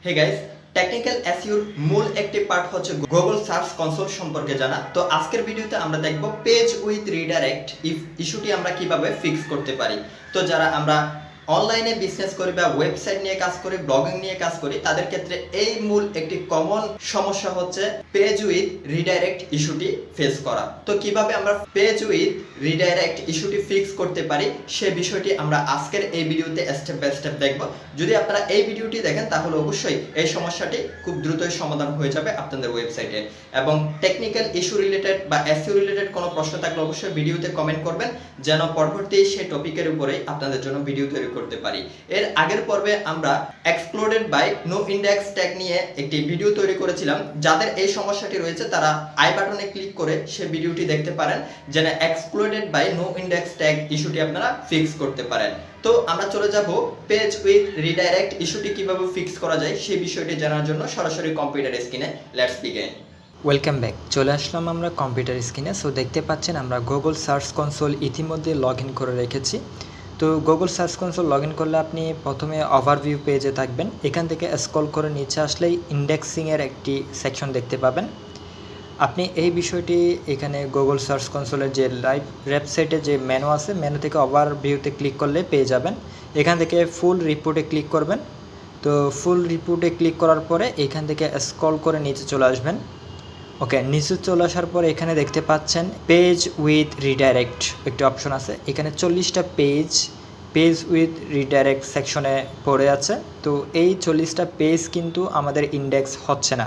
Hey guys, technical এসইওর মূল একটি part হচ্ছে গুগল সার্চ কনসোল সম্পর্কে জানা। তো আজকের ভিডিওতে আমরা দেখব পেজ উইথ রিডাইরেক্ট ইস্যুটি আমরা কিভাবে ফিক্স করতে পারি। তো যারা আমরা অনলাইনে বিজনেস করি বা ওয়েবসাইট নিয়ে কাজ করি, ব্লগিং নিয়ে কাজ করি, তাদের ক্ষেত্রে এই মূল একটি কমন সমস্যা হচ্ছে পেজ উইথ রিডাইরেক্ট ইস্যুটি ফেস করা। তো কিভাবে আমরা পেজ উইথ রিডাইরেক্ট ইস্যুটি ফিক্স করতে পারি সে বিষয়টি আমরা আজকের এই ভিডিওতে স্টেপ বাই স্টেপ দেখব। যদি আপনারা এই ভিডিওটি দেখেন তাহলে অবশ্যই এই সমস্যাটি খুব দ্রুতই সমাধান হয়ে যাবে আপনাদের ওয়েবসাইটে। এবং টেকনিক্যাল ইস্যু রিলেটেড বা এসইও রিলেটেড কোনো প্রশ্ন থাকলে অবশ্যই ভিডিওতে কমেন্ট করবেন, যেন পরবর্তী সেই টপিকের উপরেই আপনাদের জন্য ভিডিও তৈরি করতে পারি। এর আগের পর্বে আমরা excluded by no index tag নিয়ে একটি ভিডিও তৈরি করেছিলাম। যাদের এই সমস্যাটি রয়েছে তারা আই বাটনে ক্লিক করে সেই ভিডিওটি দেখতে পারেন, যেন excluded by no index tag ইস্যুটি আপনারা ফিক্স করতে পারেন। তো আমরা চলে যাব পেজ উইথ রিডাইরেক্ট ইস্যুটি কিভাবে ফিক্স করা যায় সেই বিষয়টি জানার জন্য সরাসরি কম্পিউটার স্ক্রিনে। Let's begin. Welcome back. চলে আসলাম আমরা কম্পিউটার স্ক্রিনে। সো দেখতে পাচ্ছেন আমরা গুগল সার্চ কনসোল ইতিমধ্যে লগ ইন করে রেখেছি। তো Google search console log in করলে আপনি প্রথমে ওভারভিউ পেজে থাকবেন। এখান থেকে স্ক্রল করে নিচে আসলেই ইন্ডেক্সিংয়ের একটি সেকশন দেখতে পাবেন। আপনি এই বিষয়টি এখানে গুগল সার্চ কনসোলের যে লাইভ ওয়েবসাইটে যে মেনু আছে, মেনু থেকে ওভারভিউতে ক্লিক করলে পেয়ে যাবেন। এখান থেকে ফুল রিপোর্টে ক্লিক করবেন। তো ফুল রিপোর্টে ক্লিক করার পরে এখান থেকে স্ক্রল করে নিচে চলে আসবেন। ওকে, নিচে চলে আসার পরে এখানে দেখতে পাচ্ছেন পেজ উইথ রিডাইরেক্ট একটি অপশন আছে। এখানে 40টা পেজ উইথ রিডাইরেক্ট সেকশনে পড়ে আছে। তো এই 40টা পেজ কিন্তু আমাদের ইন্ডেক্স হচ্ছে না,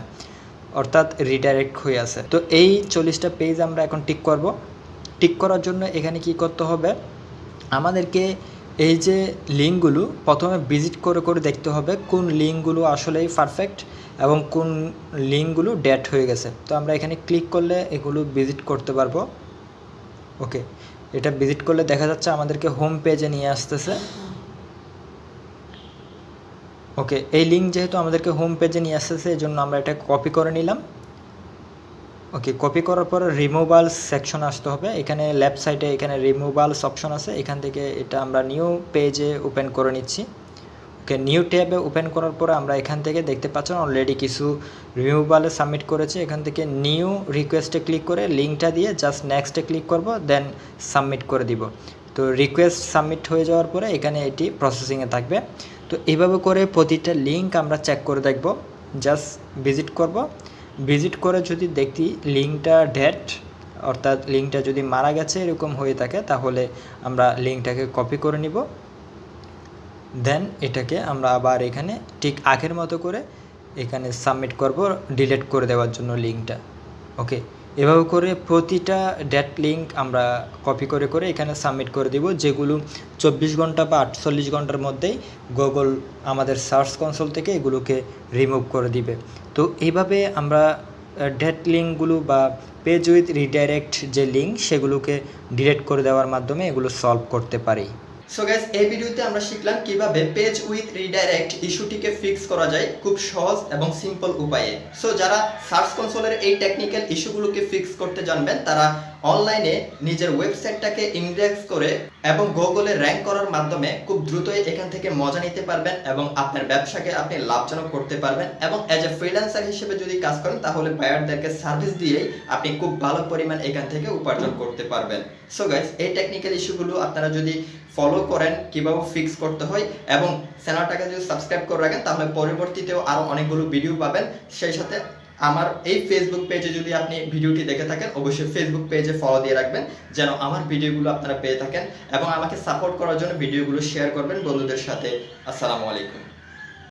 অর্থাৎ রিডাইরেক্ট হয়ে আছে। তো এই 40টা পেজ আমরা এখন টিক করব। টিক করার জন্য এখানে কি করতে হবে, আমাদেরকে এই যে লিঙ্কগুলো প্রথমে ভিজিট করে করে দেখতে হবে কোন লিঙ্কগুলো আসলেই পারফেক্ট এবং কোন লিঙ্কগুলো ডেট হয়ে গেছে। তো আমরা এখানে ক্লিক করলে এগুলো ভিজিট করতে পারবো। ওকে, এটা ভিজিট করলে দেখা যাচ্ছে আমাদেরকে হোম পেজে নিয়ে আসতেছে। ওকে, এই লিঙ্ক যেহেতু আমাদেরকে হোম পেজে নিয়ে আসতেছে এই জন্য আমরা এটা কপি করে নিলাম। ওকে, কপি করার পরে রিমুভালস সেকশন আসতে হবে। এখানে লেফট সাইডে এখানে রিমুভালস অপশন আছে, এখান থেকে এটা আমরা নিউ পেজে ওপেন করে নিচ্ছি। ওকে, নিউ ট্যাবে ওপেন করার পরে আমরা এখান থেকে দেখতে পাচ্ছেন অলরেডি কিছু রিমুভালে সাবমিট করেছে। এখান থেকে নিউ রিকোয়েস্টে ক্লিক করে লিঙ্কটা দিয়ে জাস্ট নেক্সটে ক্লিক করব, দেন সাবমিট করে দিব। তো রিকোয়েস্ট সাবমিট হয়ে যাওয়ার পরে এখানে এটি প্রসেসিংয়ে থাকবে। তো এইভাবে করে প্রতিটা লিঙ্ক আমরা চেক করে দেখব। জাস্ট ভিজিট করব, ভিজিট করে যদি দেখি লিঙ্কটা ডেট, অর্থাৎ লিঙ্কটা যদি মারা গেছে এরকম হয়ে থাকে, তাহলে আমরা লিঙ্কটাকে কপি করে নিব। দেন এটাকে আমরা আবার এখানে ঠিক আগের মতো করে এখানে সাবমিট করব, ডিলিট করে দেওয়ার জন্য লিঙ্কটা। ওকে, এভাবে করে প্রতিটা ডেট লিঙ্ক আমরা কপি করে করে এখানে সাবমিট করে দিব, যেগুলো 24 ঘন্টা বা 48 ঘন্টার মধ্যেই গুগল আমাদের সার্চ কনসোল থেকে এগুলোকে রিমুভ করে দিবে। তো এইভাবে আমরা ডেট লিঙ্কগুলো বা পেজ উইথ রিডাইরেক্ট যে লিঙ্ক সেগুলোকে ডিলিট করে দেওয়ার মাধ্যমে এগুলো সলভ করতে পারি। সো গাইস, এই ভিডিওতে আমরা শিখলাম কিভাবে পেজ উইথ রিডাইরেক্ট ইস্যুটিকে ফিক্স করা যায় খুব সহজ এবং সিম্পল উপায়ে। সো যারা সার্চ কনসোলের এই টেকনিক্যাল ইস্যুগুলোকে ফিক্স করতে জানবেন তারা অনলাইনে নিজের ওয়েবসাইটটাকে ইন্ডেক্স করে এবং গুগলে র্যাঙ্ক করার মাধ্যমে খুব দ্রুতই এখান থেকে মজা নিতে পারবেন এবং আপনার ব্যবসাকে আপনি লাভজনক করতে পারবেন। এবং অ্যাজ এ ফ্রিল্যান্সার হিসেবে যদি কাজ করেন তাহলে বায়ারদেরকে সার্ভিস দিয়েই আপনি খুব ভালো পরিমাণ এখান থেকে উপার্জন করতে পারবেন। সো গাইস, এই টেকনিক্যাল ইস্যুগুলো আপনারা যদি ফলো করেন কিভাবে ফিক্স করতে হয় এবং চ্যানেলটাকে যদি সাবস্ক্রাইব করে রাখেন তাহলে পরবর্তীতেও আরও অনেকগুলো ভিডিও পাবেন। সেই সাথে আমার এই ফেসবুক পেজে যদি আপনি ভিডিওটি দেখে থাকেন অবশ্যই ফেসবুক পেজে ফলো দিয়ে রাখবেন, যেন আমার ভিডিওগুলো আপনারা পেয়ে থাকেন এবং আমাকে সাপোর্ট করার জন্য ভিডিওগুলো শেয়ার করবেন বন্ধুদের সাথে। আসসালামু আলাইকুম।